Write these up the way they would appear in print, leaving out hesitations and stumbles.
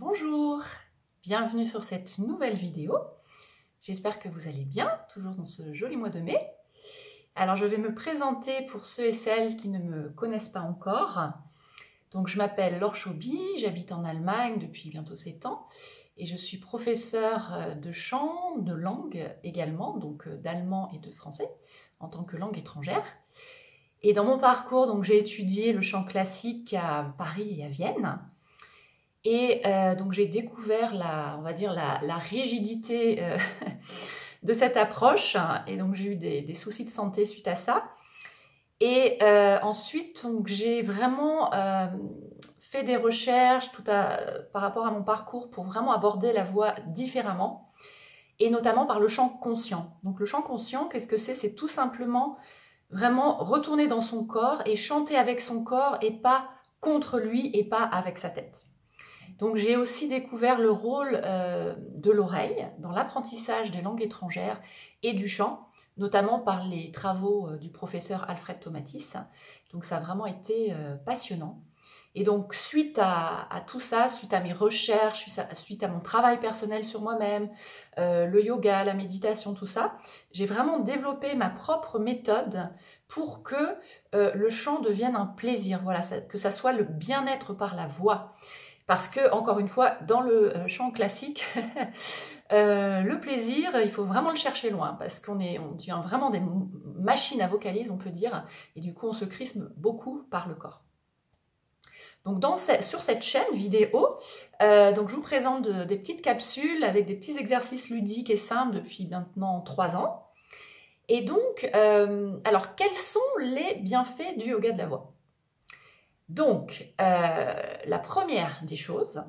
Bonjour, bienvenue sur cette nouvelle vidéo. J'espère que vous allez bien, toujours dans ce joli mois de mai. Alors je vais me présenter pour ceux et celles qui ne me connaissent pas encore. Donc je m'appelle Laure Chauby, j'habite en Allemagne depuis bientôt 7 ans et je suis professeure de chant, de langue également, donc d'allemand et de français en tant que langue étrangère. Et dans mon parcours, donc j'ai étudié le chant classique à Paris et à Vienne. Et donc j'ai découvert on va dire la rigidité de cette approche, et donc j'ai eu des soucis de santé suite à ça. Et ensuite, j'ai vraiment fait des recherches par rapport à mon parcours pour vraiment aborder la voix différemment, et notamment par le chant conscient. Donc le chant conscient, qu'est-ce que c'est? C'est tout simplement vraiment retourner dans son corps et chanter avec son corps et pas contre lui et pas avec sa tête. Donc j'ai aussi découvert le rôle de l'oreille dans l'apprentissage des langues étrangères et du chant, notamment par les travaux du professeur Alfred Tomatis. Donc ça a vraiment été passionnant. Et donc suite à tout ça, suite à mes recherches, suite à mon travail personnel sur moi-même, le yoga, la méditation, tout ça, j'ai vraiment développé ma propre méthode pour que le chant devienne un plaisir, voilà, que ça soit le bien-être par la voix. Parce que, encore une fois, dans le chant classique, le plaisir, il faut vraiment le chercher loin, parce qu'on devient vraiment des machines à vocaliser, on peut dire, et du coup, on se crispe beaucoup par le corps. Donc, sur cette chaîne vidéo, donc je vous présente des petites capsules avec des petits exercices ludiques et simples depuis maintenant 3 ans. Et donc, alors, quels sont les bienfaits du yoga de la voix ? Donc, la première des choses,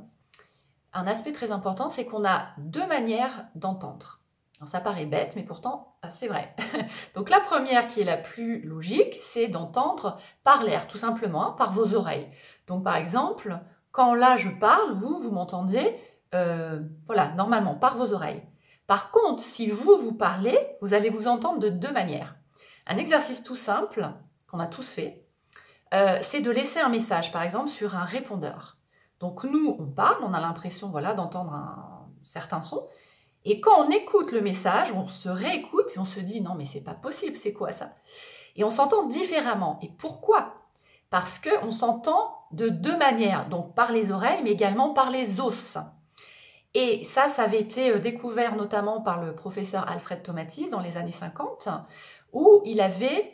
un aspect très important, c'est qu'on a 2 manières d'entendre. Ça paraît bête, mais pourtant, c'est vrai. Donc, la première, qui est la plus logique, c'est d'entendre par l'air, tout simplement, par vos oreilles. Donc, par exemple, quand là, je parle, vous m'entendez, voilà, normalement, par vos oreilles. Par contre, si vous parlez, vous allez vous entendre de 2 manières. Un exercice tout simple, qu'on a tous fait, c'est de laisser un message, par exemple, sur un répondeur. Donc nous, on parle, on a l'impression voilà, d'entendre un certain son, et quand on écoute le message, on se réécoute et on se dit « non mais c'est pas possible, c'est quoi ça ?» Et on s'entend différemment. Et pourquoi? Parce qu'on s'entend de 2 manières, donc par les oreilles, mais également par les os. Et ça avait été découvert notamment par le professeur Alfred Tomatis dans les années 50, où il avait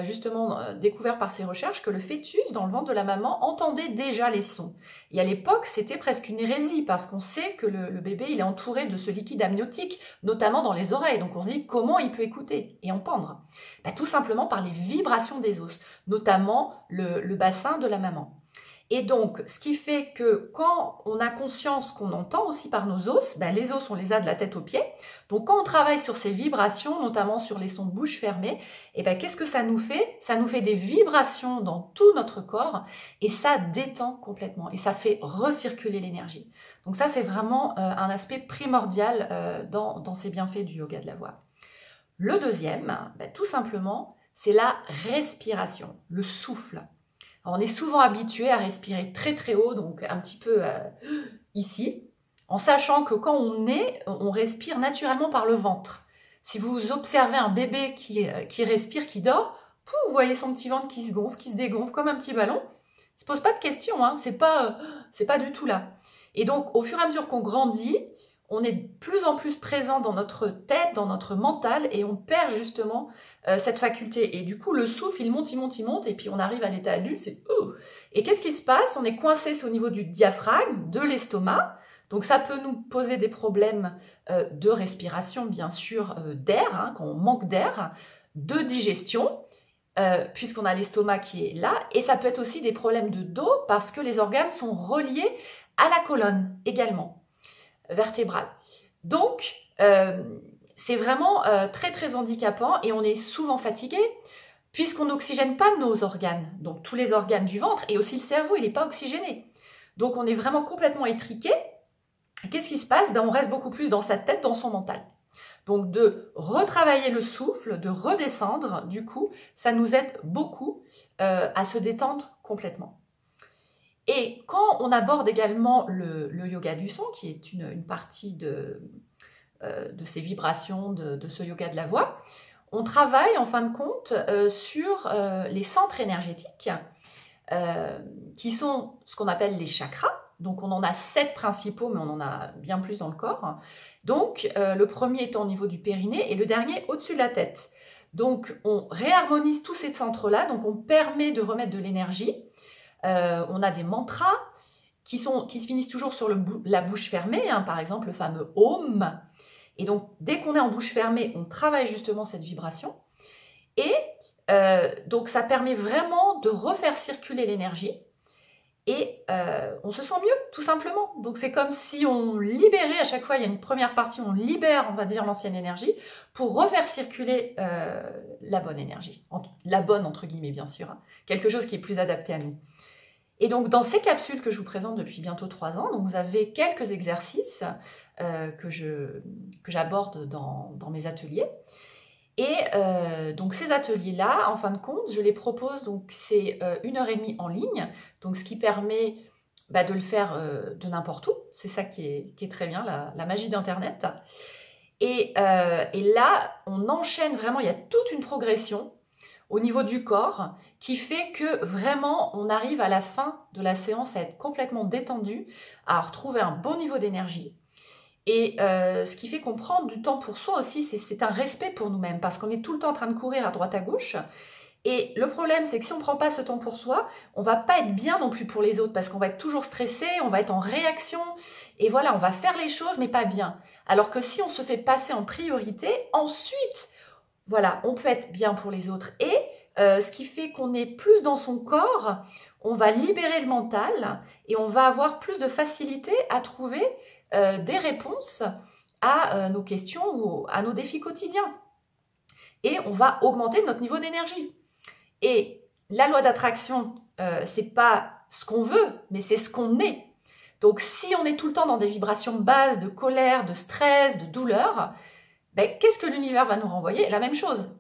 justement découvert par ses recherches que le fœtus dans le ventre de la maman entendait déjà les sons. Et à l'époque, c'était presque une hérésie parce qu'on sait que le bébé il est entouré de ce liquide amniotique, notamment dans les oreilles. Donc on se dit comment il peut écouter et entendre? Tout simplement par les vibrations des os, notamment le bassin de la maman. Et donc, ce qui fait que quand on a conscience qu'on entend aussi par nos os, les os, on les a de la tête aux pieds. Donc, quand on travaille sur ces vibrations, notamment sur les sons de bouche fermée, qu'est-ce que ça nous fait? Ça nous fait des vibrations dans tout notre corps et ça détend complètement et ça fait recirculer l'énergie. Donc ça, c'est vraiment un aspect primordial dans ces bienfaits du yoga de la voix. Le deuxième, tout simplement, c'est la respiration, le souffle. Alors, on est souvent habitué à respirer très très haut, donc un petit peu ici, en sachant que quand on respire naturellement par le ventre. Si vous observez un bébé qui respire, qui dort, vous voyez son petit ventre qui se gonfle, qui se dégonfle comme un petit ballon. Il ne se pose pas de questions, hein, c'est pas du tout là. Et donc, au fur et à mesure qu'on grandit, on est de plus en plus présent dans notre tête, dans notre mental, et on perd justement cette faculté. Et du coup, le souffle, il monte, et puis on arrive à l'état adulte, c'est « Et qu'est-ce qui se passe? On est coincé, c'est au niveau du diaphragme, de l'estomac. Donc ça peut nous poser des problèmes de respiration, bien sûr, d'air, hein, quand on manque d'air, de digestion, puisqu'on a l'estomac qui est là. Et ça peut être aussi des problèmes de dos, parce que les organes sont reliés à la colonne également vertébrale. Donc, c'est vraiment très très handicapant et on est souvent fatigué puisqu'on n'oxygène pas nos organes. Donc, tous les organes du ventre et aussi le cerveau, il n'est pas oxygéné. Donc, on est vraiment complètement étriqué. Qu'est-ce qui se passe? On reste beaucoup plus dans sa tête, dans son mental. Donc, de retravailler le souffle, de redescendre, du coup, ça nous aide beaucoup à se détendre complètement. Et quand on aborde également le yoga du son, qui est une partie de ces vibrations, de ce yoga de la voix, on travaille en fin de compte sur les centres énergétiques qui sont ce qu'on appelle les chakras. Donc on en a 7 principaux, mais on en a bien plus dans le corps. Donc le premier étant au niveau du périnée et le dernier au-dessus de la tête. Donc on réharmonise tous ces centres-là, donc on permet de remettre de l'énergie. On a des mantras qui se finissent toujours sur la bouche fermée, hein, par exemple le fameux Om. Et donc dès qu'on est en bouche fermée, on travaille justement cette vibration. Et donc ça permet vraiment de refaire circuler l'énergie. Et on se sent mieux, tout simplement. Donc c'est comme si on libérait, à chaque fois il y a une première partie, on libère, on va dire, l'ancienne énergie pour refaire circuler la bonne énergie. La bonne, entre guillemets, bien sûr. Hein. Quelque chose qui est plus adapté à nous. Et donc dans ces capsules que je vous présente depuis bientôt 3 ans, donc vous avez quelques exercices que j'aborde dans mes ateliers. Et donc ces ateliers-là, en fin de compte, je les propose, donc c'est 1h30 en ligne, donc ce qui permet de le faire de n'importe où. C'est ça qui est très bien, la magie d'Internet. Et là, on enchaîne vraiment, il y a toute une progression au niveau du corps qui fait que vraiment, on arrive à la fin de la séance à être complètement détendu, à retrouver un bon niveau d'énergie. Et ce qui fait qu'on prend du temps pour soi aussi, c'est un respect pour nous-mêmes, parce qu'on est tout le temps en train de courir à droite à gauche. Et le problème, c'est que si on ne prend pas ce temps pour soi, on ne va pas être bien non plus pour les autres, parce qu'on va être toujours stressé, on va être en réaction, et voilà, on va faire les choses, mais pas bien. Alors que si on se fait passer en priorité, ensuite, voilà, on peut être bien pour les autres. Et ce qui fait qu'on est plus dans son corps, on va libérer le mental, et on va avoir plus de facilité à trouver des réponses à nos questions ou à nos défis quotidiens. Et on va augmenter notre niveau d'énergie. Et la loi d'attraction, c'est pas ce qu'on veut, mais c'est ce qu'on est. Donc si on est tout le temps dans des vibrations basses de colère, de stress, de douleur, qu'est-ce que l'univers va nous renvoyer? La même chose.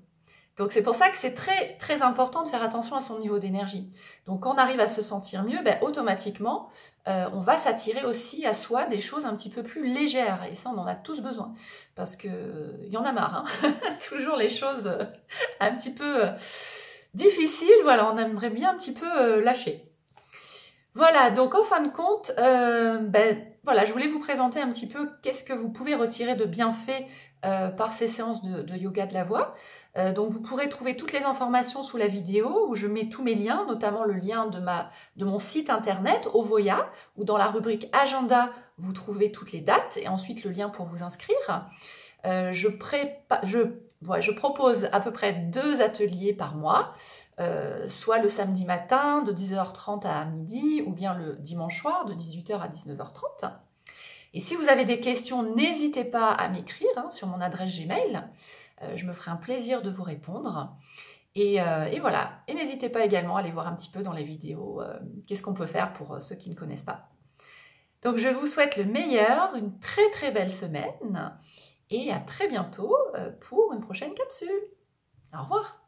Donc c'est pour ça que c'est très très important de faire attention à son niveau d'énergie. Donc quand on arrive à se sentir mieux, automatiquement, on va s'attirer aussi à soi des choses un petit peu plus légères. Et ça, on en a tous besoin. Parce que y en a marre. Hein. Toujours les choses un petit peu difficiles. Voilà, on aimerait bien un petit peu lâcher. Voilà, donc en fin de compte, voilà, je voulais vous présenter un petit peu qu'est-ce que vous pouvez retirer de bienfaits par ces séances de yoga de la voix. Donc vous pourrez trouver toutes les informations sous la vidéo où je mets tous mes liens, notamment le lien de mon site internet Ovoya, où dans la rubrique agenda vous trouvez toutes les dates et ensuite le lien pour vous inscrire. Je propose à peu près 2 ateliers par mois, soit le samedi matin de 10h30 à midi ou bien le dimanche soir de 18h à 19h30. Et si vous avez des questions, n'hésitez pas à m'écrire sur mon adresse Gmail. Je me ferai un plaisir de vous répondre. Et voilà. Et n'hésitez pas également à aller voir un petit peu dans les vidéos qu'est-ce qu'on peut faire pour ceux qui ne connaissent pas. Donc je vous souhaite le meilleur, une très très belle semaine et à très bientôt pour une prochaine capsule. Au revoir.